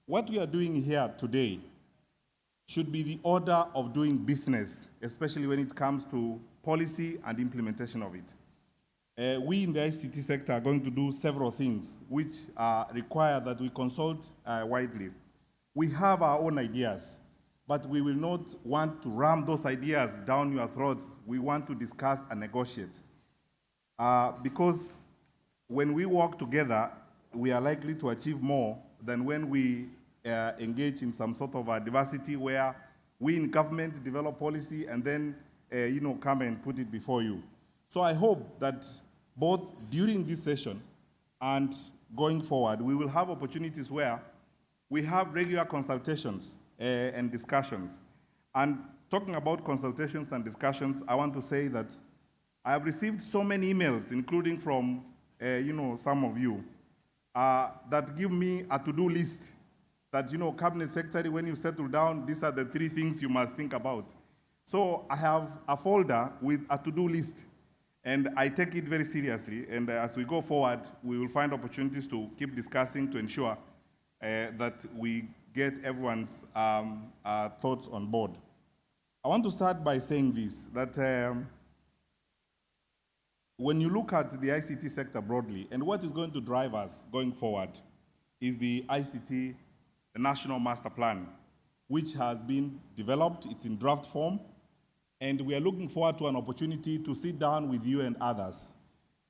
What we are doing here today should be the order of doing business, especially when it comes to policy and implementation of it. We in the ICT sector are going to do several things which require that we consult widely. We have our own ideas, but we will not want to ram those ideas down your throats. We want to discuss and negotiate. Because when we work together, we are likely to achieve more than when we engage in some sort of a diversity where we in government develop policy and then come and put it before you. So I hope that both during this session and going forward, we will have opportunities where we have regular consultations and discussions. And talking about consultations and discussions, I want to say that I have received so many emails, including from some of you, that give me a to-do list that, Cabinet Secretary, when you settle down, these are the 3 things you must think about. So I have a folder with a to-do list, and I take it very seriously. And as we go forward, we will find opportunities to keep discussing to ensure that we get everyone's thoughts on board. I want to start by saying this, that when you look at the ICT sector broadly, and what is going to drive us going forward is the ICT, the National Master Plan, which has been developed. It's in draft form, and we are looking forward to an opportunity to sit down with you and others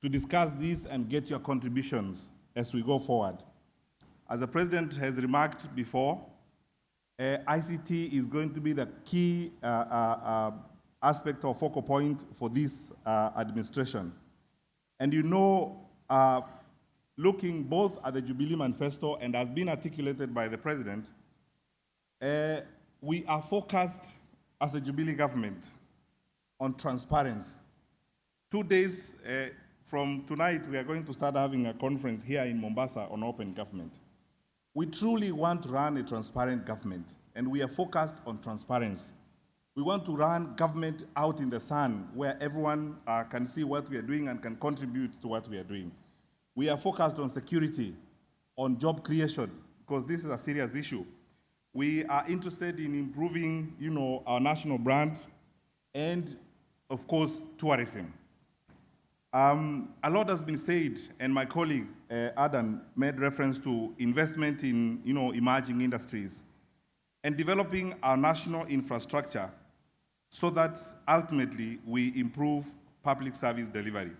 to discuss this and get your contributions as we go forward. As the President has remarked before, ICT is going to be the key aspect or focal point for this administration. And looking both at the Jubilee Manifesto and as been articulated by the President, we are focused as the Jubilee government on transparency. 2 days from tonight, we are going to start having a conference here in Mombasa on open government. We truly want to run a transparent government, and we are focused on transparency. We want to run government out in the sun where everyone can see what we are doing and can contribute to what we are doing. We are focused on security, on job creation, because this is a serious issue. We are interested in improving, our national brand and, of course, tourism. A lot has been said, and my colleague, Adam, made reference to investment in, emerging industries and developing our national infrastructure so that ultimately we improve public service delivery.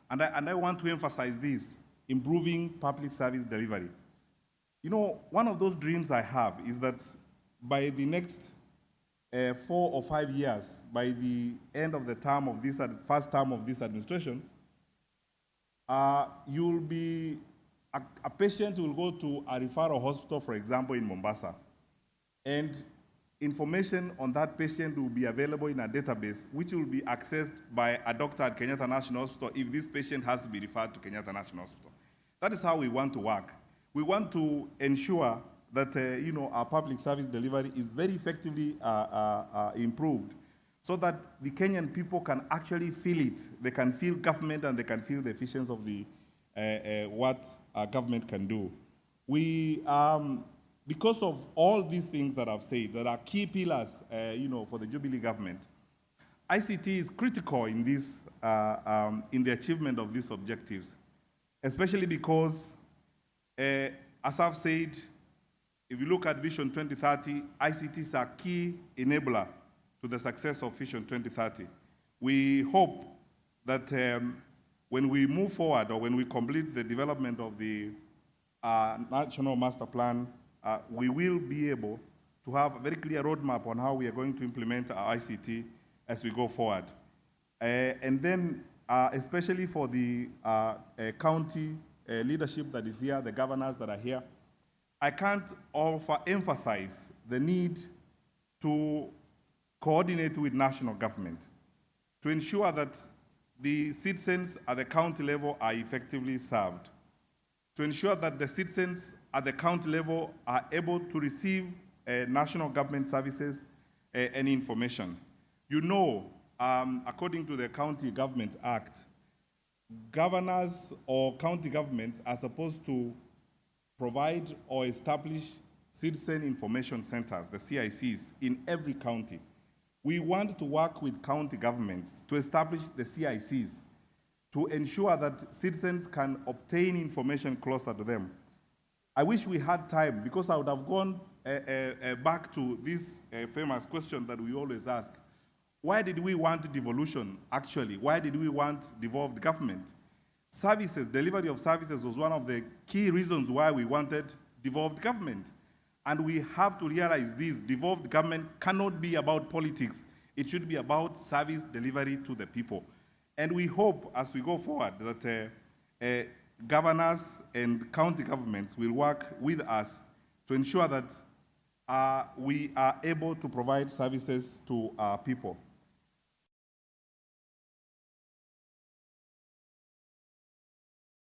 And I want to emphasize this, improving public service delivery. One of those dreams I have is that by the next 4 or 5 years, by the end of the term of this, first term of this administration, you'll be, a patient will go to a referral hospital, for example, in Mombasa, and information on that patient will be available in a database, which will be accessed by a doctor at Kenyatta National Hospital if this patient has to be referred to Kenyatta National Hospital. That is how we want to work. We want to ensure that our public service delivery is very effectively improved, so that the Kenyan people can actually feel it. They can feel government and they can feel the efficiency of the what our government can do. We, because of all these things that I've said, that are key pillars, for the Jubilee government, ICT is critical in this, in the achievement of these objectives, especially because, as I've said, if you look at Vision 2030, ICT is a key enabler to the success of Vision 2030. We hope that when we move forward or when we complete the development of the National Master Plan, we will be able to have a very clear roadmap on how we are going to implement our ICT as we go forward. And then, especially for the county leadership that is here, the governors that are here, I can't emphasize the need to coordinate with national government to ensure that the citizens at the county level are effectively served, to ensure that the citizens at the county level are able to receive national government services and information. According to the County Government Act, governors or county governments are supposed to provide or establish citizen information centers, the CICs, in every county. We want to work with county governments to establish the CICs to ensure that citizens can obtain information closer to them. I wish we had time, because I would have gone back to this famous question that we always ask. Why did we want devolution, actually? Why did we want devolved government? Services, delivery of services was one of the key reasons why we wanted devolved government. And we have to realize this: devolved government cannot be about politics. It should be about service delivery to the people. And we hope, as we go forward, that governors and county governments will work with us to ensure that we are able to provide services to our people.